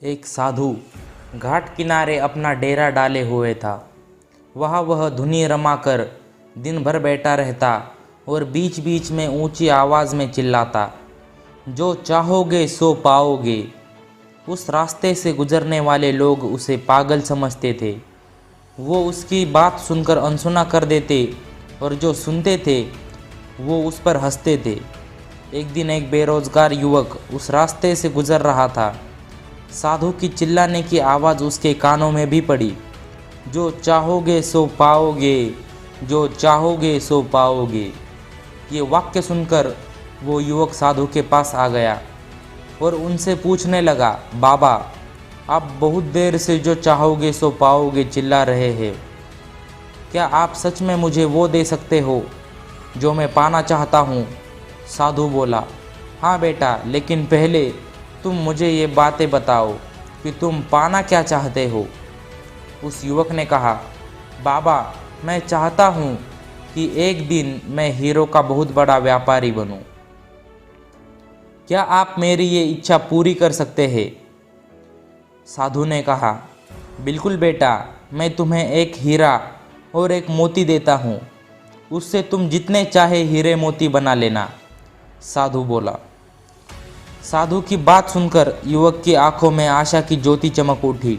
एक साधु घाट किनारे अपना डेरा डाले हुए था। वहाँ वह धुनी रमाकर दिन भर बैठा रहता और बीच बीच में ऊंची आवाज़ में चिल्लाता, जो चाहोगे सो पाओगे। उस रास्ते से गुजरने वाले लोग उसे पागल समझते थे। वो उसकी बात सुनकर अनसुना कर देते और जो सुनते थे वो उस पर हंसते थे। एक दिन एक बेरोजगार युवक उस रास्ते से गुजर रहा था। साधु की चिल्लाने की आवाज़ उसके कानों में भी पड़ी, जो चाहोगे सो पाओगे, जो चाहोगे सो पाओगे। ये वाक्य सुनकर वो युवक साधु के पास आ गया और उनसे पूछने लगा, बाबा, आप बहुत देर से जो चाहोगे सो पाओगे चिल्ला रहे हैं। क्या आप सच में मुझे वो दे सकते हो जो मैं पाना चाहता हूँ? साधु बोला, हाँ बेटा, लेकिन पहले तुम मुझे ये बातें बताओ कि तुम पाना क्या चाहते हो। उस युवक ने कहा, बाबा, मैं चाहता हूँ कि एक दिन मैं हीरो का बहुत बड़ा व्यापारी बनूं। क्या आप मेरी ये इच्छा पूरी कर सकते हैं? साधु ने कहा, बिल्कुल बेटा, मैं तुम्हें एक हीरा और एक मोती देता हूँ, उससे तुम जितने चाहे हीरे मोती बना लेना। साधु बोला। साधु की बात सुनकर युवक की आंखों में आशा की ज्योति चमक उठी।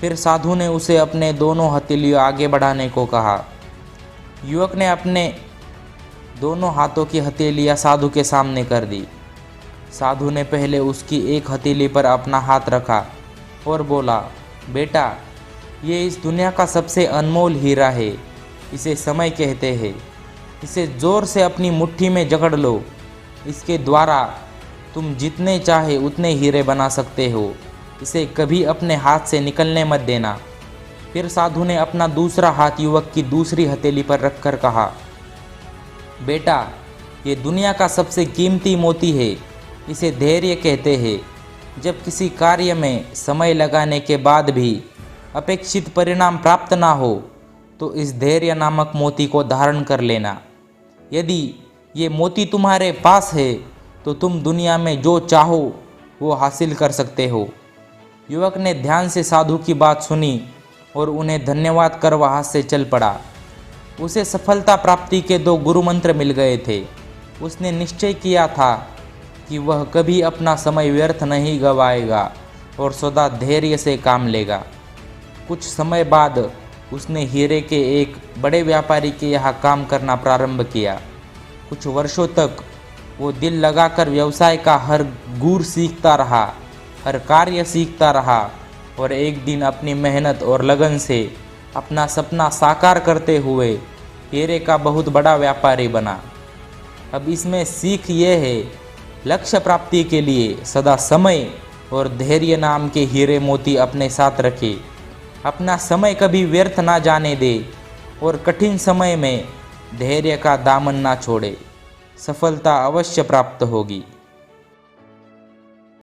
फिर साधु ने उसे अपने दोनों हथेलियां आगे बढ़ाने को कहा। युवक ने अपने दोनों हाथों की हथेलियां साधु के सामने कर दी। साधु ने पहले उसकी एक हथेली पर अपना हाथ रखा और बोला, बेटा, ये इस दुनिया का सबसे अनमोल हीरा है। इसे समय कहते हैं। इसे जोर से अपनी मुट्ठी में जकड़ लो। इसके द्वारा तुम जितने चाहे उतने हीरे बना सकते हो। इसे कभी अपने हाथ से निकलने मत देना। फिर साधु ने अपना दूसरा हाथ युवक की दूसरी हथेली पर रखकर कहा, बेटा, ये दुनिया का सबसे कीमती मोती है। इसे धैर्य कहते हैं। जब किसी कार्य में समय लगाने के बाद भी अपेक्षित परिणाम प्राप्त ना हो तो इस धैर्य नामक मोती को धारण कर लेना। यदि ये मोती तुम्हारे पास है तो तुम दुनिया में जो चाहो वो हासिल कर सकते हो। युवक ने ध्यान से साधु की बात सुनी और उन्हें धन्यवाद कर वहाँ से चल पड़ा। उसे सफलता प्राप्ति के 2 गुरु मंत्र मिल गए थे। उसने निश्चय किया था कि वह कभी अपना समय व्यर्थ नहीं गवाएगा और सदा धैर्य से काम लेगा। कुछ समय बाद उसने हीरे के एक बड़े व्यापारी के यहाँ काम करना प्रारंभ किया। कुछ वर्षों तक वो दिल लगाकर व्यवसाय का हर गुर सीखता रहा, हर कार्य सीखता रहा और एक दिन अपनी मेहनत और लगन से अपना सपना साकार करते हुए हीरे का बहुत बड़ा व्यापारी बना। अब इसमें सीख ये है, लक्ष्य प्राप्ति के लिए सदा समय और धैर्य नाम के हीरे मोती अपने साथ रखे। अपना समय कभी व्यर्थ ना जाने दे और कठिन समय में धैर्य का दामन ना छोड़े। सफलता अवश्य प्राप्त होगी।